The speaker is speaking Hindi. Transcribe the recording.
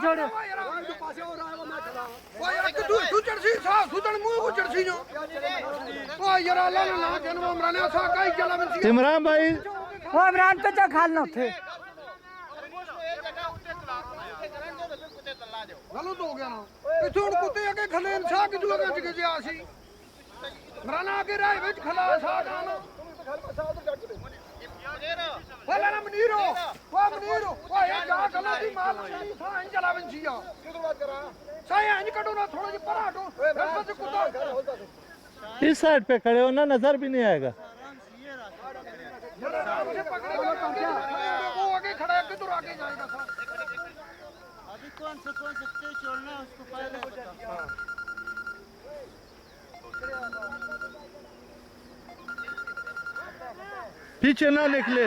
छोड़ो ओ यार तू चढ़सी सा सुदन मुंह को चढ़सी जो ओ यार अल्लाह ने ना जन्म मरने सा काई चला में इमरान भाई वो इमरान पे चा खालना थे गलत हो गया ना इथे हुन कुत्ते अगे खले सा कि तू अगे जगे जे आसी मराना आगे राह विच खला सा खाना वाला ना मनीरो ओ ये जा खला दी माल नहीं सा इन चला में छिया किधर बात करा सा इंज कटो ना थोड़ा जी परा हटो फिर से कुत्ता इस साइड पे खड़े हो ना, नजर भी नहीं आएगा। वो आगे खड़ा है किधर आगे जाएगा सा अभी कौन सा तेज छोड़ना है उसको पहले बता। पीछे ना निकले।